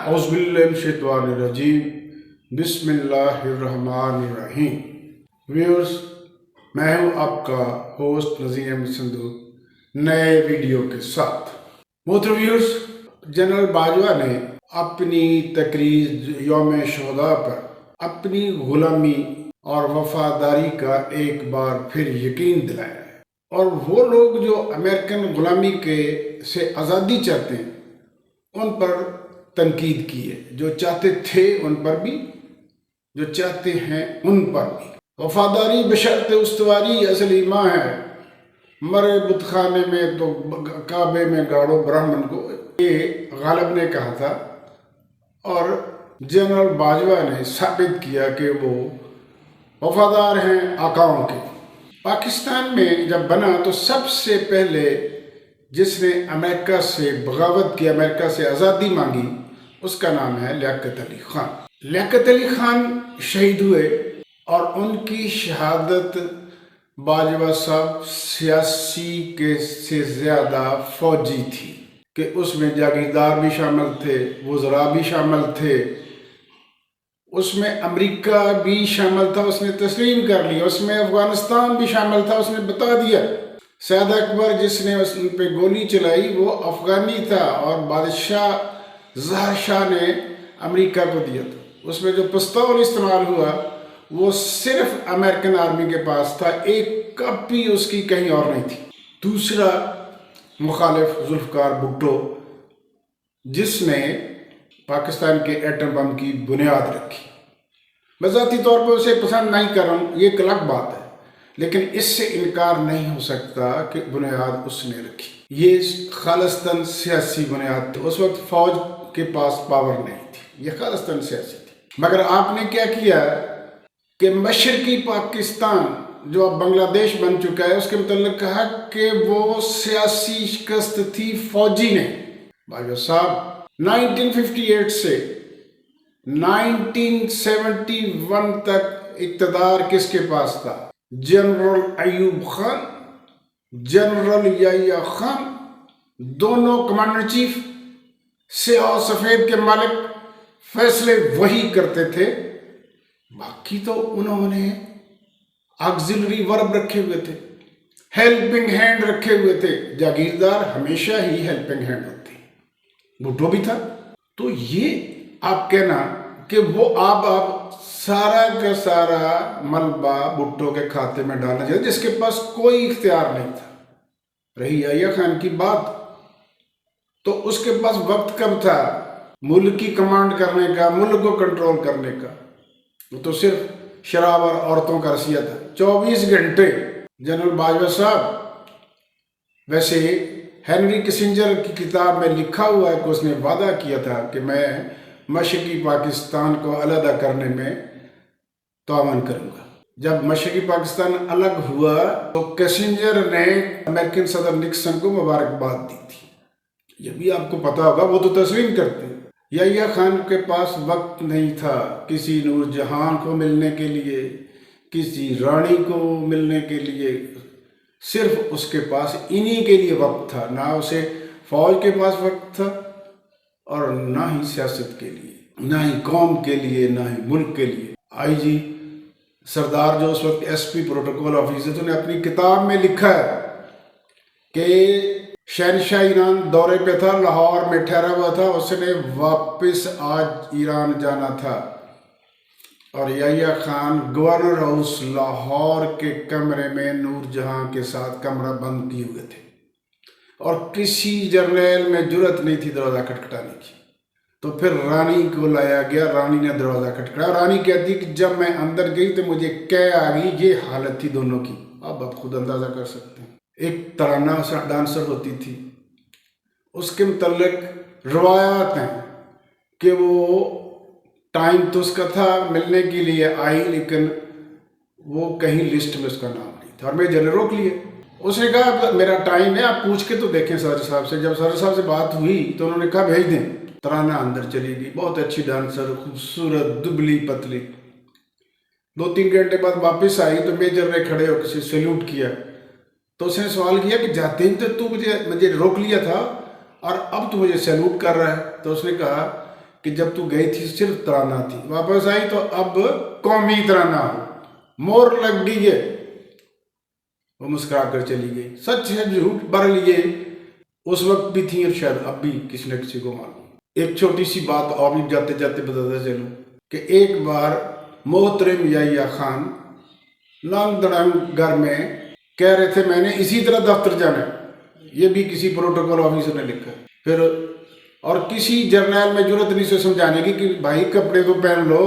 اعوذ باللہ من الشیطان الرجیم بسم اللہ الرحمن الرحیم۔ ویورز، میں ہوں آپ کا ہوسٹ نذیر احمد سندھو نئے ویڈیو کے ساتھ۔ محترم ویورز، جنرل باجوہ نے اپنی تقریر یوم شہداء پر اپنی غلامی اور وفاداری کا ایک بار پھر یقین دلایا ہے، اور وہ لوگ جو امریکن غلامی سے آزادی چاہتے ہیں ان پر تنقید کی ہے، جو چاہتے تھے ان پر بھی، جو چاہتے ہیں ان پر بھی۔ وفاداری بشرط استواری اصل ایمان ہے، مرے بت خانے میں تو کعبے میں گاڑو برہمن کو، یہ غالب نے کہا تھا، اور جنرل باجوہ نے ثابت کیا کہ وہ وفادار ہیں آقاؤں کے۔ پاکستان میں جب بنا تو سب سے پہلے جس نے امریکہ سے بغاوت کی، امریکہ سے آزادی مانگی، اس کا نام ہے لیاقت علی خان۔ لیاقت علی خان شہید ہوئے، اور ان کی شہادت باجوہ صاحب سیاسی کے سے زیادہ فوجی تھی، کہ اس میں جاگیردار بھی شامل تھے، وزراء بھی شامل تھے، اس میں امریکہ بھی شامل تھا، اس نے تسلیم کر لیا، اس میں افغانستان بھی شامل تھا، اس نے بتا دیا۔ سید اکبر جس نے اس پہ گولی چلائی وہ افغانی تھا، اور بادشاہ ظاہر شاہ نے امریکہ کو دیا تھا۔ اس میں جو پستول استعمال ہوا وہ صرف امریکن آرمی کے پاس تھا، ایک کاپی اس کی کہیں اور نہیں تھی۔ دوسرا مخالف ذوالفقار بھٹو، جس نے پاکستان کے ایٹم بم کی بنیاد رکھی۔ میں ذاتی طور پر اسے پسند نہیں کر رہا ہوں، یہ ایک الگ بات ہے، لیکن اس سے انکار نہیں ہو سکتا کہ بنیاد اس نے رکھی۔ یہ خالصتاً سیاسی بنیاد تھی، اس وقت فوج کے پاس پاور نہیں تھی، یہ خالصتاً سیاسی تھی۔ مگر آپ نے کیا کیا کہ مشرقی پاکستان جو اب بنگلہ دیش بن چکا ہے، اس کے متعلق کہا کہ وہ سیاسی شکست تھی، فوجی نے۔ باجوہ صاحب 1958 سے 1971 تک اقتدار کس کے پاس تھا؟ جنرل ایوب خان، جنرل یحییٰ خان، دونوں کمانڈر چیف، سیاہ و سفید کے مالک، فیصلے وہی کرتے تھے۔ باقی تو انہوں نے آگزیلری ورب رکھے ہوئے تھے، ہیلپنگ ہینڈ رکھے ہوئے تھے۔ جاگیردار ہمیشہ ہی ہیلپنگ ہینڈ ہوتے ہیں، بھٹو بھی تھا۔ تو یہ آپ کہنا کہ وہ اب سارا کا سارا ملبہ بھٹو کے کھاتے میں ڈالنا چاہیے، جس کے پاس کوئی اختیار نہیں تھا۔ رہی یحییٰ خان کی بات، تو اس کے پاس وقت کب تھا ملک کی کمانڈ کرنے کا، ملک کو کنٹرول کرنے کا؟ وہ تو صرف شراب اور عورتوں کا رسیہ تھا، 24 گھنٹے۔ جنرل باجوہ صاحب، ویسے ہینری کسنجر کی کتاب میں لکھا ہوا ہے کہ اس نے وعدہ کیا تھا کہ میں مشرقی پاکستان کو علیحدہ کرنے میں تعاون کروں گا۔ جب مشرقی پاکستان الگ ہوا تو کسنجر نے امریکن صدر نکسن کو مبارکباد دی تھی، یہ بھی آپ کو پتا ہوگا، وہ تو تسلیم کرتے۔ یحییٰ خان کے پاس وقت نہیں تھا کسی نور جہاں کو ملنے کے لیے، کسی رانی کو ملنے کے لیے، صرف اس کے پاس انہی کے لیے وقت تھا۔ نہ اسے فوج کے پاس وقت تھا، اور نہ ہی سیاست کے لیے، نہ ہی قوم کے لیے، نہ ہی ملک کے لیے۔ آئی جی سردار جو اس وقت ایس پی پروٹوکول آفیسر تھے، نے اپنی کتاب میں لکھا ہے کہ شہنشاہ ایران دورے پہ تھا، لاہور میں ٹھہرا ہوا تھا، اس نے واپس آج ایران جانا تھا، اور یحییٰ خان گورنر ہاؤس لاہور کے کمرے میں نور جہاں کے ساتھ کمرہ بند کیے ہوئے تھے، اور کسی جرنیل میں جرأت نہیں تھی دروازہ کھٹکھٹانے کی۔ تو پھر رانی کو لایا گیا، رانی نے دروازہ کھٹکھٹایا، رانی کہتی کہ جب میں اندر گئی تو مجھے قے آ گئی۔ یہ حالت تھی دونوں کی، آپ خود اندازہ کر سکتے ہیں۔ ایک ترانہ ڈانسر ہوتی تھی، اس کے متعلق روایات ہیں کہ وہ ٹائم تو اس کا تھا، ملنے کے لیے آئی، لیکن وہ کہیں لسٹ میں اس کا نام نہیں تھا، اور میجر نے روک لیا۔ اس نے کہا میرا ٹائم ہے، آپ پوچھ کے تو دیکھیں صدر صاحب سے۔ جب صدر صاحب سے بات ہوئی تو انہوں نے کہا بھیج دیں۔ ترانہ اندر چلی گئی، بہت اچھی ڈانسر، خوبصورت، دبلی پتلی۔ 2-3 گھنٹے بعد واپس آئی تو میجر نے کھڑے ہو کے سیلوٹ کیا، تو اس نے سوال کیا کہ جاتے ہی تو مجھے روک لیا تھا، اور اب تو مجھے سیلوٹ کر رہا ہے۔ تو اس نے کہا کہ جب تو گئی تھی صرف ترانہ تھی، واپس آئی تو اب قومی ترانہ ہو، مور لگ گئی ہے۔ وہ مسکرا کر چلی گئی۔ سچ ہے جھوٹ بہرحال یہ اس وقت بھی تھی اور شاید اب بھی کسی نہ کسی کو معلوم۔ ایک چھوٹی سی بات اور بھی جاتے جاتے بتاتا چلوں کہ ایک بار محترم یحییٰ خان لانگ دڑانگ گھر میں کہہ رہے تھے میں نے اسی طرح دفتر جانا ہے، یہ بھی کسی پروٹوکول آفیسر نے لکھا ہے۔ پھر اور کسی جرنیل میں جرت نہیں سے سمجھانے کی کہ بھائی کپڑے تو پہن لو۔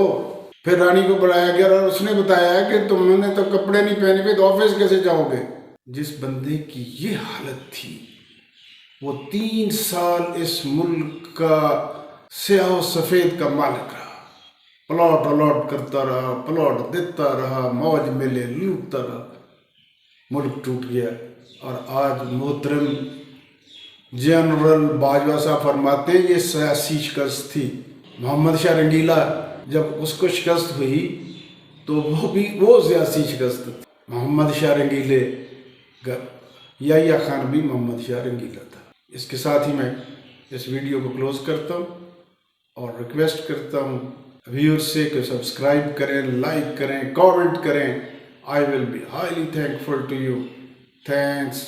پھر رانی کو بلایا گیا اور اس نے بتایا کہ تم نے تو کپڑے نہیں پہنے ہوئے تو آفس کیسے جاؤ گے۔ جس بندے کی یہ حالت تھی وہ 3 سال اس ملک کا سیاہ و سفید کا مالک رہا، پلاٹ الاٹ کرتا رہا، پلاٹ دیتا رہا، موج ملے لوٹتا رہا، ملک ٹوٹ گیا۔ اور آج محترم جنرل باجوہ صاحب فرماتے ہیں یہ سیاسی شکست تھی۔ محمد شاہ رنگیلا جب اس کو شکست ہوئی تو وہ سیاسی شکست تھی۔ محمد شاہ رنگیلے یحییٰ خان بھی محمد شاہ رنگیلا تھا۔ اس کے ساتھ ہی میں اس ویڈیو کو کلوز کرتا ہوں اور ریکویسٹ کرتا ہوں ویورز سے کہ سبسکرائب کریں، لائک کریں، کامنٹ کریں۔ I will be highly thankful to you. Thanks.